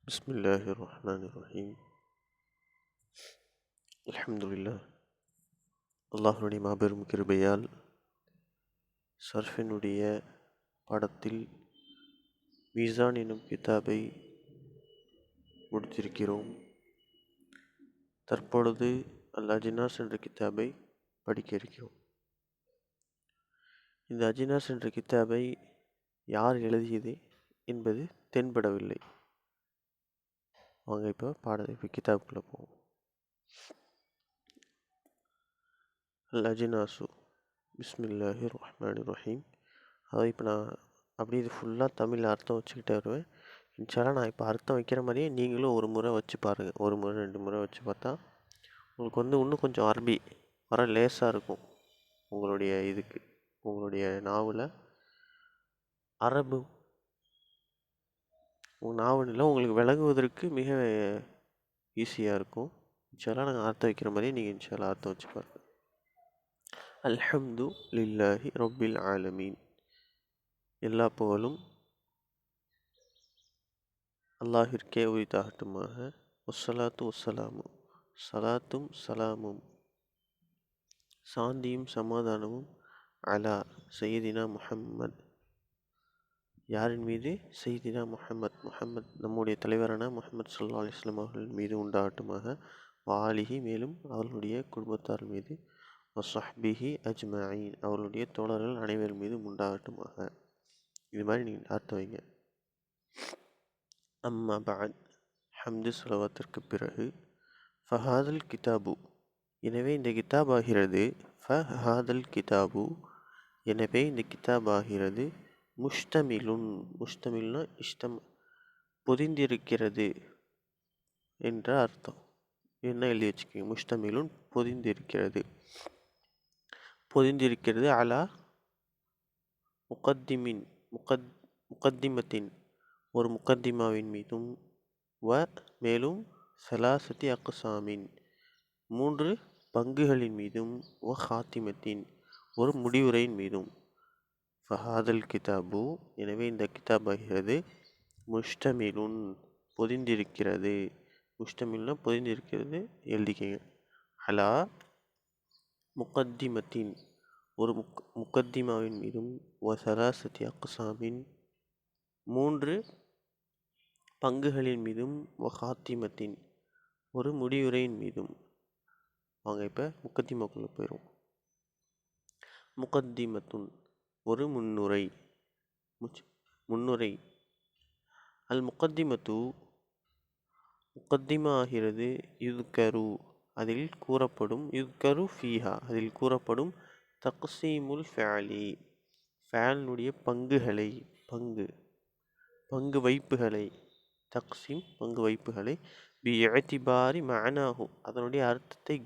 பிஸ்மில்லாஹிர்ரஹ்மானிர்ரஹீம். அல்ஹம்துலில்லாஹ். அல்லாஹ்வுடைய மாபெரும் கிருபையால் ஸர்ஃபினுடைய பாடத்தில் மீசான் எனும் கிதாபை முடித்திருக்கிறோம். தற்பொழுது அல் அஜினாஸ் என்ற கிதாபை படிக்க இருக்கிறோம். இந்த அஜினாஸ் என்ற கிதாபை யார் எழுதியது என்பது தென்படவில்லை. வாங்க இப்போ கிதாபுக்குள்ளே போவோம். அல் அஜினாசு பிஸ்மில்லாஹிர்ரஹ்மானிர்ரஹீம். அதாவது இப்போ நான் அப்படியே இது ஃபுல்லாக தமிழ் அர்த்தம் வச்சுக்கிட்டே வருவேன். இன்ஷால்லா நான் இப்போ அர்த்தம் வைக்கிற மாதிரியே நீங்களும் ஒரு முறை வச்சு பாருங்கள். ஒரு முறை 2 முறை வச்சு பார்த்தா உங்களுக்கு இன்னும் கொஞ்சம் அரபி வர லேசாக இருக்கும். உங்களுடைய நாவில் அரபு நாவலில் உங்களுக்கு விளங்குவதற்கு மிக ஈஸியாக இருக்கும். இன்ஷால்லா நாங்கள் அர்த்தம் வைக்கிற மாதிரியே நீங்கள் இன்ஷால்லா அர்த்தம் வச்சு பாருங்கள். அல்ஹம்து லில்லாஹி ரப்பில் ஆலமீன். எல்லா புகழும் அல்லாஹிற்கே உரித்தாகட்டுமாக. வஸ்ஸலாத்து வஸ்ஸலாமு, சலாத்தும் சலாமும் சாந்தியும் சமாதானமும் அலா சையதினா முஹம்மத். யாரின் மீது? சையதினா முஹம்மத் நம்முடைய தலைவரான முஹம்மது ஸல்லல்லாஹு அலைஹி வஸல்லம் அவர்கள் மீது உண்டாகட்டுமாக. வாலிஹி மேலும் அவர்களுடைய குடும்பத்தார் மீது, வஸ்ஸஹ்பிஹி அஜ்மஈன் அவர்களுடைய தோழர்கள் அனைவர் மீதும் உண்டாகட்டுமாக. இது மாதிரி நீங்கள் அர்த்தம் வைங்க. அம்மா பஅத், ஹம்து ஸலவாத்திற்கு பிறகு, ஃபஹாதல் கிதாபு எனவே இந்த கிதாப் ஆகிறது. ஃபஹாதல் கிதாபு எனவே இந்த கிதாப் ஆகிறது. முஷ்தமில்னா பொதிந்திருக்கிறது என்ற அர்த்தம். என்ன எழுதி வச்சுக்கோங்க. முஷ்தமிலுன் பொதிந்திருக்கிறது அலா முகத்திமத்தின் ஒரு முகத்திமாவின் மீதும், வ மேலும் சலாசத்தி அக்சாமின் 3 பங்குகளின் மீதும், வ ஹாத்திமத்தின் ஒரு முடிவுரையின் மீதும். ஃபஹாதல் கிதாபு எனவே இந்த கிதாப் ஆகிறது. முஷ்தமிலுன் பொதிந்திருக்கிறது. முஷ்தமில்னா பொதிந்திருக்கிறது எழுதிக்கங்க. அலா முகத்திமத்தின் ஒரு முகத்திமாவின் மீதும், வ சலாசத்தி அக்சாமின் 3 பங்குகளின் மீதும், வ ஹாத்திமத்தின் ஒரு முடிவுரையின் மீதும். வாங்க இப்போ முகத்திமாக்குள்ளே போயிடும். முகத்திமத்துன் ஒரு முன்னுரை. அல் முகத்திமத்து முகத்திமா ஆகிறது. யுத்கரு அதில் கூறப்படும் தக்சீமுல் ஃபிஅலி ஃபிஅலினுடைய பங்கு வைப்புகளை பங்கு வைப்புகளை பி இஅ்திபாரி மஅனாஹு அதனுடைய அர்த்தத்தை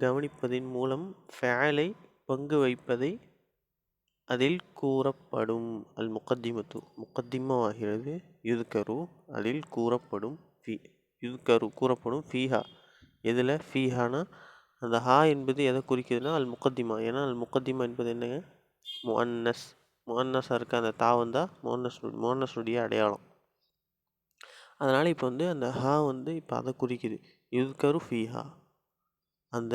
கவனிப்பதின் மூலம் ஃபிஅலை பங்கு வைப்பதை அதில் கூறப்படும். அல் முகத்திமத்து முகத்திமா ஆகிறது. யுத்கரு அதில் கூறப்படும் ஃபீஹா எதில்? ஃபீஹானா அந்த ஹா என்பது எதை குறிக்குதுன்னா அல் முகத்திமா. ஏன்னா அல் முகத்திமா என்பது என்னங்க? முஅன்னஸாக இருக்க அந்த தா வந்தால் முஅன்னஸுடைய அடையாளம். அதனால் இப்போ அந்த ஹா இப்போ அதை குறிக்குது. யுத்கரு ஃபீஹா அந்த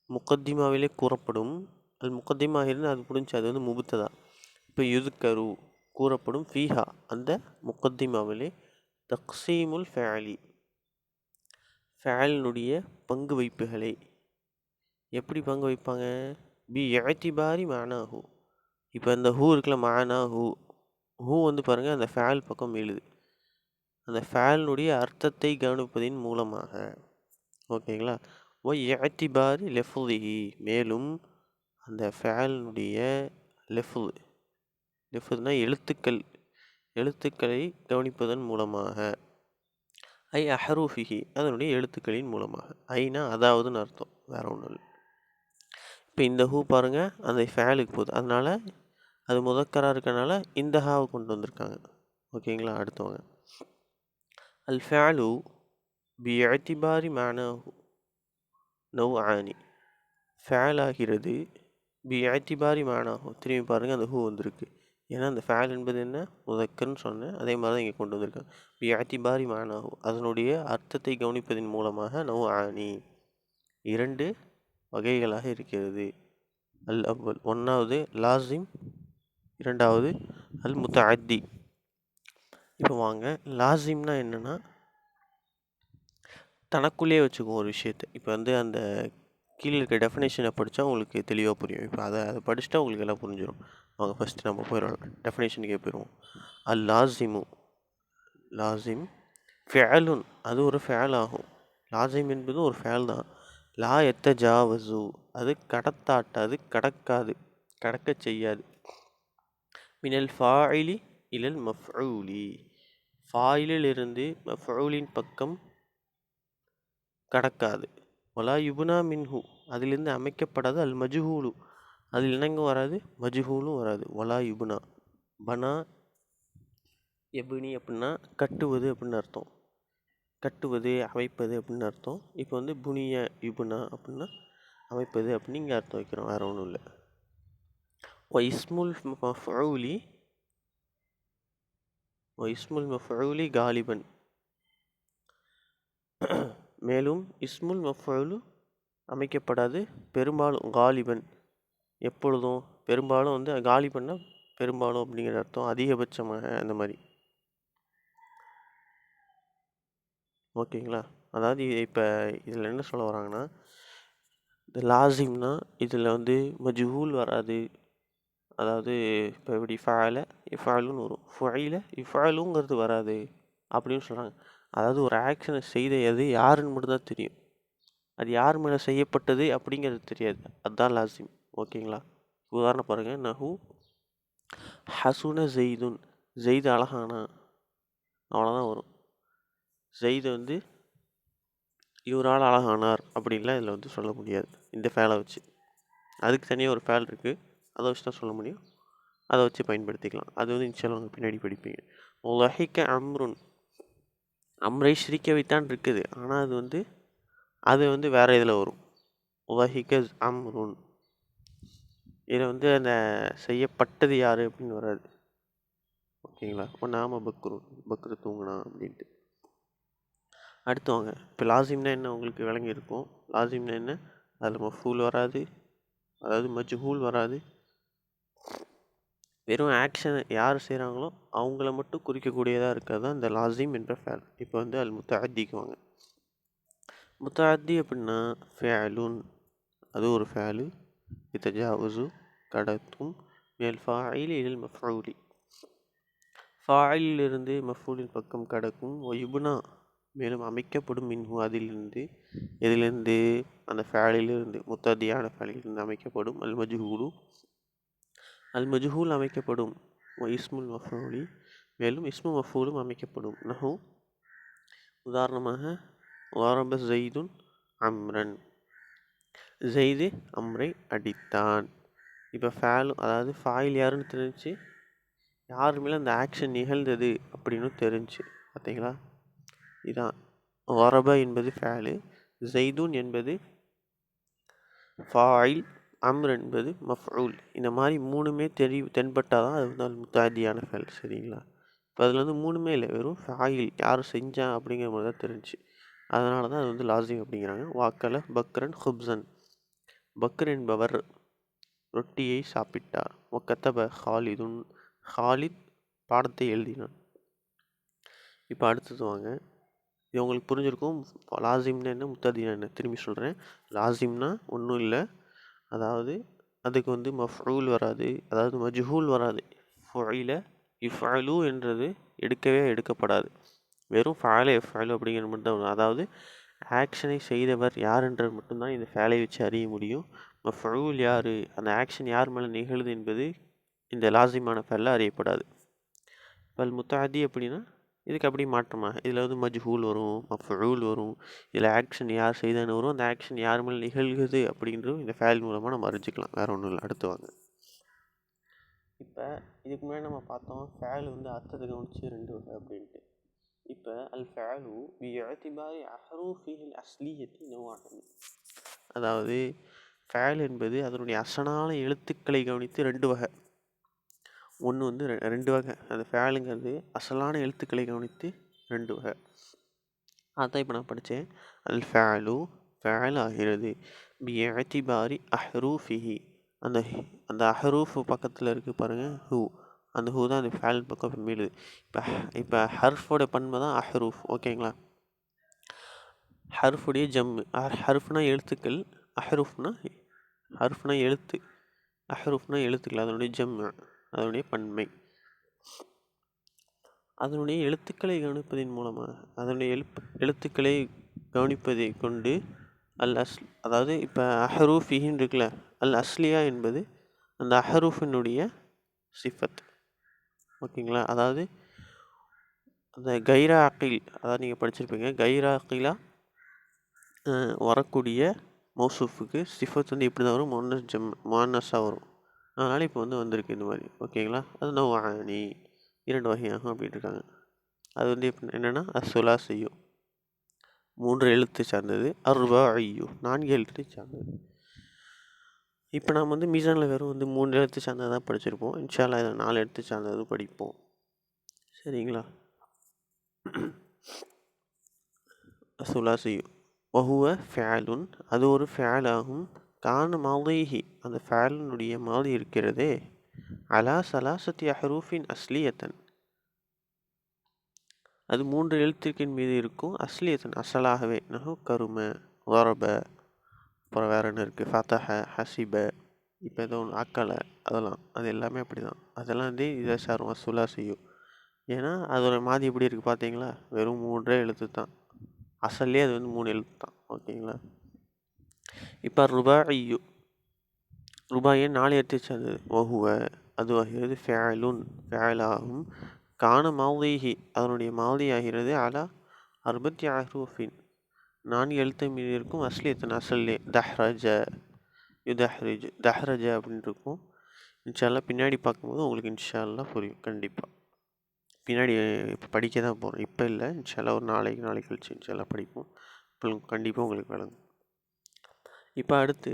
முகத்திமாவிலே கூறப்படும். அல் முகத்திமா இருந்து அது புரிஞ்சு அது முபுத்ததா. இப்போ யுத்கரு கூறப்படும் ஃபீஹா அந்த முகத்திமாவிலே தக்சீமுல் ஃபிஅலினுடைய பங்கு வைப்புகளை எப்படி பங்கு வைப்பாங்க? பி இஅ்திபாரி மஅனாஹு இப்போ அந்த ஹூ இருக்குல்ல, மஅனாஹு ஹூ பாருங்கள் அந்த ஃபிஅல் பக்கம் எழுது. அந்த ஃபிஅலினுடைய அர்த்தத்தை கவனிப்பதின் மூலமாக. ஓகேங்களா? வ இஅ்திபாரி லஃப்திஹி மேலும் அந்த ஃபிஅலினுடைய லஃப்துனா எழுத்துக்களை கவனிப்பதன் மூலமாக. ஐ அஹ்ரூஃபிஹி அதனுடைய எழுத்துக்களின் மூலமாக. ஐனா அதாவதுன்னு அர்த்தம், வேற ஒன்றும் இல்லை. இப்போ இந்த ஹூ பாருங்கள் அந்த ஃபேலுக்கு போகுது. அதனால் அது முதக்கராக இருக்கனால இந்த ஹாவை கொண்டு வந்திருக்காங்க. ஓகேங்களா? அடுத்தவங்க அல் ஃபேலு பி இஅ்திபாரி மஅனாஹு நவ்ஆனி ஃபேல் ஆகிறது. பி இஅ்திபாரி மஅனாஹு திரும்பி பாருங்கள் அந்த ஹூ வந்திருக்கு. ஏன்னா அந்த ஃபேல் என்பது என்ன முதக்கர்னு சொன்னேன், அதே மாதிரி தான் இங்கே கொண்டு வந்திருக்காங்க. பியாத்திபாரி மானாகும், அதனுடைய அர்த்தத்தை கவனிப்பதன் மூலமாக நவ் ஆணி 2 வகைகளாக இருக்கிறது. அல் அவ்வல் ஒன்றாவது லாசிம், இரண்டாவது அல் முத்தஅத்தி. இப்போ வாங்க, லாசிம்னா என்னென்னா தனக்குள்ளேயே வச்சுக்குவோம் ஒரு விஷயத்தை. இப்போ வந்து அந்த கீழே இருக்க டெஃபினேஷனை படித்தா உங்களுக்கு தெளிவாக புரியும். இப்போ அதை படிச்சுட்டா உங்களுக்கு எல்லாம் புரிஞ்சிடும். வாங்க ஃபஸ்ட்டு நம்ம போயிடுவோம் டெஃபினேஷனுக்கே போயிடுவோம். அல் லாசிமு, லாசிம் ஃபேலுன், அது ஒரு ஃபேல் ஆகும். லாசிம் என்பது ஒரு ஃபேல் தான். லா எத்த ஜாவசு, அது கடத்தாட்டாது, கடக்காது, கடக்க செய்யாது. மினல் ஃபாயிலி இலல் மஃஊலி, ஃபாயிலிருந்து மஃஊலின் பக்கம் கடக்காது. வலா யுபுனா மின்ஹு, அதிலிருந்து அமைக்கப்படாது. அல் மஜ்ஹூலு, அதில் என்னங்க வராது, மஜ்ஹூலும் வராது. வலா யுபுனா, பனா எபுனி அப்படின்னா கட்டுவது அப்படின்னு அர்த்தம். கட்டுவது, அமைப்பது அப்படின்னு அர்த்தம். இப்போ வந்து புனிய யுபுனா அப்படின்னா அமைப்பது அப்படின்னு இங்கே அர்த்தம் வைக்கிறோம், வேறு ஒன்றும் இல்லை. இஸ்முல் மஃஊலி, இஸ்முல் மஃஊலி காலிபன், மேலும் இஸ்முல் மஃஊலு அமைக்கப்படாது பெரும்பாலும். காலிபன் எப்பொழுதும், பெரும்பாலும் வந்து காலிபன்னா பெரும்பாலும் அப்படிங்கிற அர்த்தம், அதிகபட்சமாக அந்த மாதிரி. ஓகேங்களா? அதாவது இப்போ இதில் என்ன சொல்ல வராங்கன்னா, இந்த லாசிம்னா இதில் வந்து மஜ்ஹூல் வராது. அதாவது இப்போ இப்படி ஃபஅல இஃபாலுன்னு வரும், ஃபுஇல இஃபாலுங்கிறது வராது அப்படின்னு சொல்கிறாங்க. அதாவது ஒரு ஆக்ஷனை செய்த எது யாருன்னு மட்டும்தான் தெரியும், அது யார் மேலே செய்யப்பட்டது அப்படிங்கிறது தெரியாது. அதுதான் லாசிம். ஓகேங்களா? உதாரணம் பாருங்கள். நஹு ஹசுன ஜெய்துன், ஜெய்து அழகானா, அவ்வளோதான் வரும். ஜெய்து வந்து இவரால் அழகானார் அப்படின்லாம் இதில் வந்து சொல்ல முடியாது இந்த ஃபேலை வச்சு. அதுக்கு தனியாக ஒரு ஃபேல் இருக்குது, அதை வச்சு தான் சொல்ல முடியும். அதை வச்சு பயன்படுத்திக்கலாம். அது வந்து இன்ஷால்லா பின்னாடி படிப்பீங்க. லஹிக்க அம்ருன், அம்ரை சிரிக்க வைத்தான் இருக்குது, ஆனால் அது வந்து வேறு இதில் வரும். லஹிக்க அம்ருன், இதில் வந்து அந்த செய்யப்பட்டது யார் அப்படின்னு வராது. ஓகேங்களா? நாம பக்ரு, பக்ரு தூங்கினா அப்படின்ட்டு. அடுத்து வாங்க, இப்போ லாசிம்னா என்ன உங்களுக்கு விளங்கியிருக்கும். லாசிம்னா என்ன, அதில் மஃபூல் வராது, அதாவது மஜ்ஹூல் வராது. வெறும் ஆக்ஷனை யார் செய்கிறாங்களோ அவங்கள மட்டும் குறிக்கக்கூடியதாக இருக்கிறது தான் இந்த லாசிம் என்ற ஃபேல். இப்போ வந்து அல் முத்தஅத்திக்கு வாங்க. முத்தஅத்தி அப்படின்னா ஃபேலுன், அது ஒரு ஃபேலு. இத்தஜாவுசு, கடத்தும். மேல் ஃபாயில் இல் மஃஊலி, ஃபாயிலிருந்து மஃஊலின் பக்கம் கடக்கும். ஒயுபுனா, மேலும் அமைக்கப்படும். மின்ஹு, அதிலிருந்து. எதிலிருந்து, அந்த ஃபேலிலிருந்து, முத்தஅத்தியான ஃபேலிலிருந்து அமைக்கப்படும். அல் மஜ்ஹூலு, அல் மஜ்ஹூல் அமைக்கப்படும். இஸ்முல் மஃஊலி, மேலும் இஸ்மு மஃஊலும் அமைக்கப்படும். நஹு, உதாரணமாக வரப ஜெய்துன் அம்ரன், ஜெய்து அம்ரை அடித்தான். இப்போ ஃபேலும், அதாவது ஃபாயில் யாருன்னு தெரிஞ்சு, யார் மேலே அந்த ஆக்ஷன் நிகழ்ந்தது அப்படின்னு தெரிஞ்சு. பார்த்தீங்களா? இதான் வரப என்பது ஃபேலு, ஜெய்துன் என்பது ஃபாயில், அம்ர் என்பது மஃஊல். இந்த மாதிரி மூணுமே தென்பட்டால் தான் அது வந்து அல் முத்தஅத்தியான ஃபேல். சரிங்களா? இப்போ அதில் வந்து மூணுமே இல்லை, வெறும் ஃபாயில் யார் செஞ்சான் அப்படிங்கிற மாதிரி தான் தெரிஞ்சு. அதனால தான் அது வந்து லாசிம் அப்படிங்கிறாங்க. வாக்கல பக்ரன் ஹுப்சன், பக்ர் என்பவர் ரொட்டியை சாப்பிட்டார். ஒக்கத்தப ஹாலிதுன், ஹாலித் பாடத்தை எழுதினான். இப்போ அடுத்தது வாங்க, இது உங்களுக்கு புரிஞ்சிருக்கும். லாசிம்னா என்ன, முத்தஅத்தினா என்ன, திரும்பி சொல்கிறேன். லாசிம்னா ஒன்றும் இல்லை, அதாவது அதுக்கு வந்து மஃஊல் வராது, அதாவது மஜ்ஹூல் வராது. ஃபுஇல இஃஅலு என்றது எடுக்கப்படாது. வெறும் ஃபஅல இஃஅலு அப்படிங்கிற மட்டும் தான் வரும். அதாவது ஆக்ஷனை செய்தவர் யார் என்றது மட்டும்தான் இந்த ஃபேலை வச்சு அறிய முடியும். மஃஊல் யார், அந்த ஆக்ஷன் யார் மேலே நிகழுது என்பது இந்த லாசிமான ஃபேலில் அறியப்படாது. பல் முத்தஅத்தி அப்படின்னா இதுக்கு அப்படி மாற்றமாக இதில் வந்து மஜ்ஹூல் வரும், மஃஊல் வரும். இதில் ஆக்ஷன் யார் செய்தான்னு வரும், அந்த ஆக்ஷன் யார் மேலே நிகழ்கிறது அப்படின்றது இந்த ஃபேல் மூலமாக நம்ம அறிஞ்சிக்கலாம், வேறு ஒன்றும் இல்லை. அடுத்து வாங்க, இப்போ இதுக்கு முன்னாடி நம்ம பார்த்தோம் ஃபேல் வந்து அர்த்தத்தை கவனிச்சு 2 வகை அப்படின்ட்டு. இப்போ அல் ஃபேலு பிஇஅ்திபாரி அஹ்ரூஃபிஹில் அஸ்லியத்தி நௌஅன், அதாவது ஃபேல் என்பது அதனுடைய அசலான எழுத்துக்களை கவனித்து 2 வகை. ஒன்று வந்து 2 வகை. அந்த ஃபேலுங்கிறது அசலான எழுத்துக்களை கவனித்து 2 வகை. அதான் இப்போ நான் படித்தேன். அல் ஃபேலு ஃபேல் ஆகிறது பியத்திபாரி அஹ்ரூஃபிஹி அந்த அந்த அஹ்ரூஃப் பக்கத்தில் இருக்குது பாருங்கள் ஹூ. அந்த ஹூ தான் அந்த ஃபேல் பக்கம் மீளுது. இப்போ ஹர்ஃபோட பன்மை தான் அஹ்ரூஃப். ஓகேங்களா? ஹர்ஃபுடைய ஜம்மு. ஹர்ஃப்னா எழுத்துக்கள், ஹர்ஃப்னா எழுத்து, அஹ்ரூஃப்னா எழுத்துக்கள். அதனுடைய ஜம்மு, அதனுடைய பன்மை. அதனுடைய எழுத்துக்களை கவனிப்பதன் மூலமாக அதனுடைய எழுத்துக்களை கவனிப்பதை கொண்டு அதாவது இப்போ அஹ்ரூஃபிஹின்னு இருக்குல்ல, அஸ்லியா என்பது அந்த அஹ்ரூஃபினுடைய சிஃபத். ஓகேங்களா? அதாவது அந்த கைரா அகில், அதாவது நீங்கள் படிச்சிருப்பீங்க, கைரா அகிலா வரக்கூடிய மௌசூஃபுக்கு சிஃபத் வந்து எப்படி தான் வரும்? முஅன்னஸாக வரும். அதனால் இப்போ வந்து வந்திருக்கு இந்த மாதிரி. ஓகேங்களா? அது நவ்வானி 2 வகையாகும் அப்படின்னு இருக்காங்க. அது வந்து என்னென்னா அஸ்ஸுலாசியு 3 எழுத்து சார்ந்தது, அர்பாஇயு 4 எழுத்தை சார்ந்தது. இப்போ நாம் வந்து மீசானில் வெறும் வந்து 3 எழுத்து சார்ந்தது தான் படிச்சிருப்போம். இன்ஷா அல்லாஹ் இதில் 4 எழுத்து சார்ந்தது படிப்போம். சரிங்களா? சுலாசியு வஹுவ ஃபேலுன் அது ஒரு ஃபேலாகும். கான மாலிஹி அந்த ஃபேலினுடைய மாலி இருக்கிறதே அலா சலாசத்தி அஹ்ரூஃபின் அஸ்லியத்தன் அது 3 எழுத்துக்களின் மீது இருக்கும். அஸ்லியத்தன் அசலாகவே. நஹு கரும வரப, அப்புறம் வேறு என்ன இருக்குது, ஃபதஹ, ஹசிப, இப்போ ஏதோ ஒன்று அக்கலை, அதெல்லாம் அது எல்லாமே அப்படி தான். அதெல்லாம் வந்து இதை சாரும் சுலாசியும். ஏன்னா அதோட மாதி எப்படி இருக்குது பார்த்தீங்களா? வெறும் 3 எழுத்து தான். அசல்லே அது வந்து 3 எழுத்து தான். ஓகேங்களா? இப்போ ருபாஇயு ருபாயை 4 எழுத்து சேர்ந்தது. வஹுவ அது ஆகிறது ஃபேலுன் ஃபேலாகும். கான மாலிஹி அதனுடைய மாலி ஆகிறது அலா அர்பத்தி அஹ்ரூஃபின் 4 எழுத்து மீது இருக்கும். அஸ்லியத்தன் அசல்லே தஹ்ரஜ யுதஹ்ரிஜ் தஹ்ரஜ அப்படின்னு இருக்கும். இன்ஷால்லா பின்னாடி பார்க்கும்போது உங்களுக்கு இன்ஷால்லா புரியும். கண்டிப்பாக பின்னாடி இப்போ படிக்க தான் போகிறோம். இப்போ இல்லை, இன்ஷால்லா ஒரு நாளைக்கு கழிச்சு இன்ஷால்லா படிப்போம். இப்போ கண்டிப்பாக உங்களுக்கு விளங்கும். இப்போ அடுத்து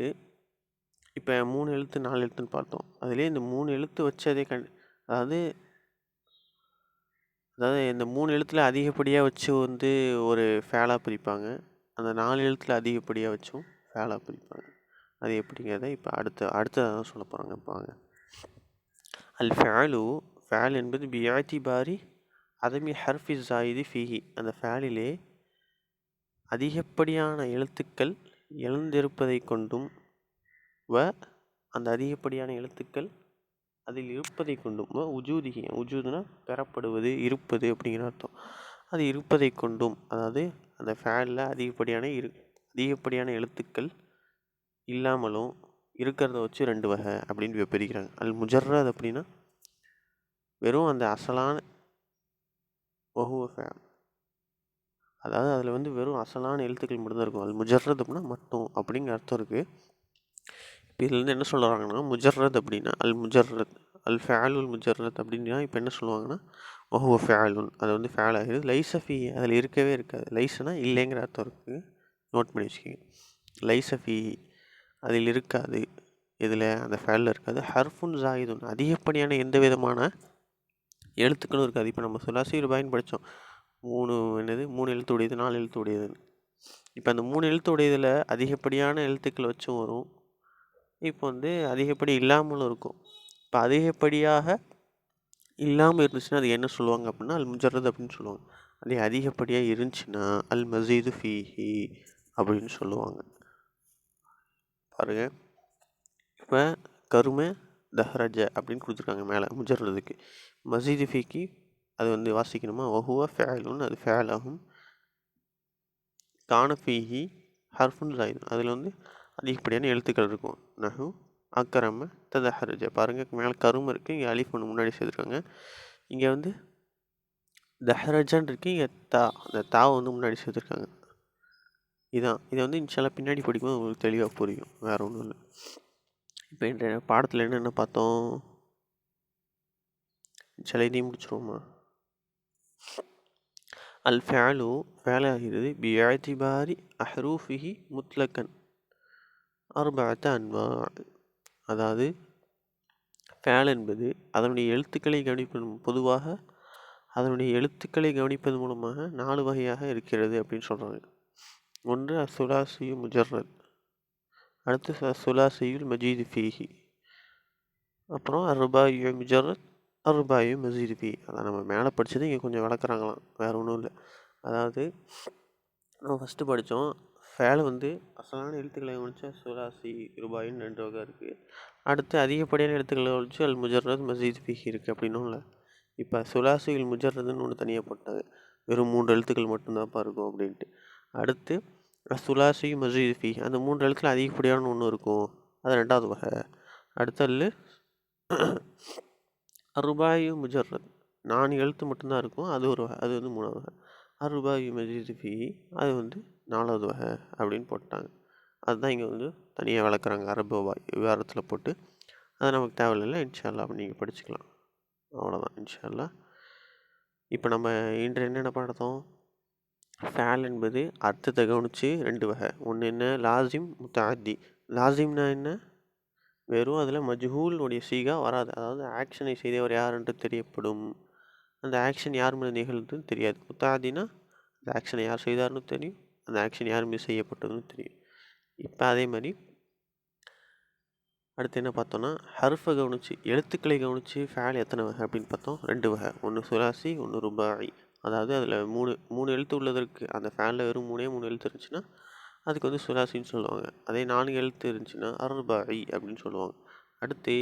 இப்போ 3 எழுத்து 4 எழுத்துன்னு பார்த்தோம். அதுலேயே இந்த 3 எழுத்து வச்சதே அதாவது இந்த 3 எழுத்தில் அதிகப்படியாக வச்சு வந்து ஒரு ஃபேலாக பிரிப்பாங்க. அந்த 4 எழுத்தில் அதிகப்படியாக வச்சும் ஃபேலாக பிரிப்பாங்க. அது எப்படிங்கிறத இப்போ அடுத்ததான் சொல்ல போகிறாங்க. பாங்க அல் ஃபேலு ஃபேல் என்பது பியாத்திபாரி அதமி ஹர்ஃபி ஜாயிதி ஃபீஹி அந்த ஃபேலிலே அதிகப்படியான எழுத்துக்கள் எழுந்திருப்பதை கொண்டும் அந்த அதிகப்படியான எழுத்துக்கள் அதில் இருப்பதை கொண்டும் உஜூதிகி உஜூதுனா பெறப்படுவது, இருப்பது அப்படிங்கிற அர்த்தம். அது இருப்பதை கொண்டும், அதாவது அந்த ஃபேலில் அதிகப்படியான எழுத்துக்கள் இல்லாமலும் இருக்கிறத வச்சு 2 வகை அப்படின்னு பிரிக்கிறாங்க. அல் முஜர்ரத் அப்படின்னா வெறும் அந்த அசலான வஹுவ ஃபேல், அதாவது அதில் வந்து வெறும் அசலான எழுத்துக்கள் மட்டும்தான் இருக்கும். அல் முஜர்ரத் அப்படின்னா மட்டும் அப்படிங்கிற அர்த்தம் இருக்குது. இப்போ இதுலேருந்து என்ன சொல்கிறாங்கன்னா, முஜர்ரத் அப்படின்னா அல் ஃபேலுல் முஜர்ரத் அப்படின்னா இப்போ என்ன சொல்லுவாங்கன்னா வஹுவ ஃபேலுன் அது வந்து ஃபேல் ஆகிடுது. லைசஃபி அதில் இருக்கவே இருக்காது. லைசனா இல்லைங்கிற அர்த்தம் இருக்குது. நோட் பண்ணி வச்சுக்கோங்க. லைசஃபி அதில் இருக்காது. இதில் அந்த ஃபேலில் இருக்காது. ஹர்ஃபுன் ஜாயிதுன் அதிகப்படியான எந்த விதமான எழுத்துக்களும் இருக்காது. இப்போ நம்ம சுலாசி ரூபாயின்னு படித்தோம். 3 எழுத்து உடையது, 4 எழுத்து உடையதுன்னு. இப்போ அந்த 3 எழுத்து உடையதில் அதிகப்படியான எழுத்துக்கள் வச்சும் வரும். இப்போ வந்து அதிகப்படி இல்லாமலும் இருக்கும். இப்போ அதிகப்படியாக இல்லாமல் இருந்துச்சுன்னா அது என்ன சொல்லுவாங்க அப்படின்னா அல் முஜர்ரத் அப்படின்னு சொல்லுவாங்க. அதே அதிகப்படியாக இருந்துச்சுன்னா அல் மசீது ஃபீஹி அப்படின்னு சொல்லுவாங்க. பாருங்க, இப்போ கருமை தஹ்ரஜ அப்படின்னு கொடுத்துருக்காங்க மேலே முஜர்ரதுக்கு. மசீது ஃபீக்கு அது வந்து வாசிக்கணுமா? வஹுவ ஃபேலுன் அது ஃபேல் ஆகும். கான ஃபீஹி ஹர்ஃபுன் ஜாயிதுன் அதில் வந்து அதிகப்படியான எழுத்துக்கள் இருக்கும். நஹு அக்கரம ததஹரஜ பாருங்கள், மேலே கருமை இருக்குது, இங்கே அலிஃப் ஒன்று முன்னாடி சேர்த்துருக்காங்க. இங்கே வந்து தஹ்ரஜான் இருக்குது, இங்கே அந்த தாவை வந்து முன்னாடி சேர்த்துருக்காங்க. இதை வந்து இன்ஷால்லா பின்னாடி படிக்கும்போது உங்களுக்கு தெளிவாக புரியும். வேறு ஒன்றும் இல்லை. இப்போ இந்த பாடத்தில் என்னென்ன பார்த்தோம்? இன்ஷால்லா இதையும் முடிச்சிருவோமா? அல் ஃபேலு ஃபேல் ஆகிறது பியாத்திபாரி அஹ்ரூஃபிஹி முத்லக்கன் அர்பஅத்த அன்வா அதாவது ஃபேல் என்பது அதனுடைய எழுத்துக்களை கவனிப்பது பொதுவாக அதனுடைய எழுத்துக்களை கவனிப்பது மூலமாக 4 வகையாக இருக்கிறது அப்படின்னு சொல்கிறாங்க. ஒன்று அசுலாசியு முஜர்ரத், அடுத்து அசுலாசியுல் மஜீது ஃபீஹி, அப்புறம் அருபாயு முஜர்ரத், அருபாயு மஜீது ஃபீ. அதான் நம்ம மேலே படித்தது இங்கே கொஞ்சம் விளக்குறாங்களாம், வேறு ஒன்றும் இல்லை. அதாவது நம்ம ஃபஸ்ட்டு படித்தோம், ஃபேல் வந்து அசலான எழுத்துக்களை கவனிச்சா சுலாசி ரூபாயின்னு 2 வகை இருக்குது. அடுத்து அதிகப்படியான எழுத்துக்களை கவனிச்சு அல் முஜர்ரத் மஜீத் ஃபீஹி இருக்குது அப்படின்னும்ல. இப்போ சுலாசியில் முஜர்ரதுன்னு ஒன்று தனியாக போட்டாங்க, வெறும் 3 எழுத்துக்கள் மட்டும்தான்ப்பா இருக்கும் அப்படின்ட்டு. அடுத்து சுலாசி மஜீத் ஃபீஹி, அந்த 3 எழுத்துல அதிகப்படியான ஒன்று இருக்கும், அது 2வது வகை. அடுத்தது அருபாயு முஜர்ரத், 4 எழுத்து மட்டும்தான் இருக்கும், அது ஒரு வகை, அது வந்து 3வது வகை. அருபாயு மஜீது ஃபீ, அது வந்து 4வது வகை அப்படின்னு போட்டாங்க. அதுதான் இங்கே வந்து தனியாக விளக்குறாங்க அரபு விவரத்தில் போட்டு. அது நமக்கு தேவையில்லை, இன்ஷா அல்லாஹ் அப்போ நீங்கள் படிச்சுக்கலாம். அவ்வளோதான் இன்ஷா அல்லாஹ். இப்போ நம்ம இன்று என்னென்ன பார்த்தோம்? ஃபேல் என்பது அர்த்தத்தை கவனித்து 2 வகை. ஒன்று என்ன? லாசிம், முத்தஅத்தி. லாசிம்னா என்ன? வெறும் அதில் மஜ்ஹூலுடைய சீகா வராது, அதாவது ஆக்ஷனை செய்தவர் யார் என்று தெரியப்படும், அந்த ஆக்ஷன் யார் மீது நிகழ்ந்ததுன்னு தெரியாது. முத்தாதினா அந்த ஆக்ஷனை யார் செய்தார்னு தெரியும், அந்த ஆக்ஷன் யார் மீது செய்யப்பட்டதுன்னு தெரியும். இப்போ அதே மாதிரி அடுத்து என்ன பார்த்தோன்னா, ஹர்ஃபை கவனிச்சு எழுத்துக்களை கவனித்து ஃபேல் எத்தனை வகை அப்படின்னு பார்த்தோம்? 2 வகை. ஒன்று சுலாசி, ஒன்று ருபாயி. அதாவது அதில் மூணு எழுத்து உள்ளதற்கு, அந்த ஃபேனில் வெறும் 3 எழுத்து இருந்துச்சுன்னா அதுக்கு வந்து சுலாசின்னு சொல்லுவாங்க. அதே 4 எழுத்து இருந்துச்சுன்னா அருபாயி அப்படின்னு சொல்லுவாங்க. அடுத்து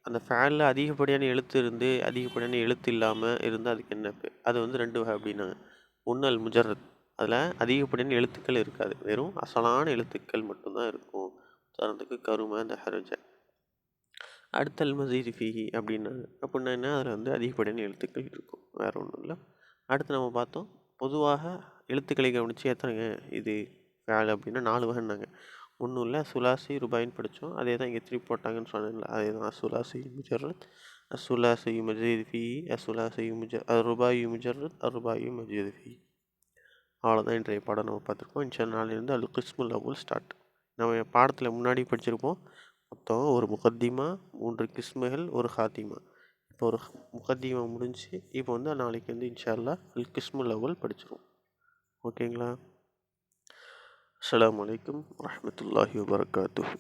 அந்த ஃபேனில் அதிகப்படியான எழுத்து இருந்து அதிகப்படியான எழுத்து இல்லாமல் இருந்தால் அதுக்கு என்ன அது வந்து 2 வகை அப்படின்னாங்க. ஒன்று அல் முஜர்ரத், அதில் அதிகப்படியான எழுத்துக்கள் இருக்காது, வெறும் அசலான எழுத்துக்கள் மட்டும்தான் இருக்கும். உதாரணத்துக்கு கருமை, அந்த ஹரஜ. அடுத்த அல் மஜீது ஃபீஹி அப்படின்னாங்க. அப்படின்னா என்ன? அதில் வந்து அதிகப்படியான எழுத்துக்கள் இருக்கும், வேறு ஒன்றும் இல்லை. அடுத்து நம்ம பார்த்தோம், பொதுவாக எழுத்துக்களை கவனித்து எத்தனைங்க இது ஃபேல் அப்படின்னா 4 வகைன்னாங்க. ஒன்றும் இல்லை, சுலாசி ருபாயின்னு படித்தோம், அதே தான் இங்கே திருப்பி போட்டாங்கன்னு சொன்னேன்ல, அதே தான் அசுலாசி முஜர்ரத், அசுலாசி மஜீது ஃபீ, அசுலாசி ருபாயு முஜர்ரத், அருபாயு மஜீது ஃபீ. அவ்வளோதான் இன்றைய பாடம் நம்ம பார்த்துருக்கோம். இன்ஷா நாளிலிருந்து அல் கிஸ்முல் அவ்வல் ஸ்டார்ட். நம்ம பாடத்தில் முன்னாடி படிச்சிருப்போம், மொத்தம் ஒரு முகத்திமா, 3 கிஸ்முகள், ஒரு ஹாத்திமா. இப்போ ஒரு முகத்திமா முடிஞ்சு, இப்போ வந்து நாளைக்கு வந்து இன்ஷா அல்லாஹ் அல் கிஸ்முல் அவ்வல் படிச்சிருவோம். ஓகேங்களா? அஸ்ஸலாமு அலைக்கும் வரஹ்மத்துல்லாஹி வபரகாத்துஹு.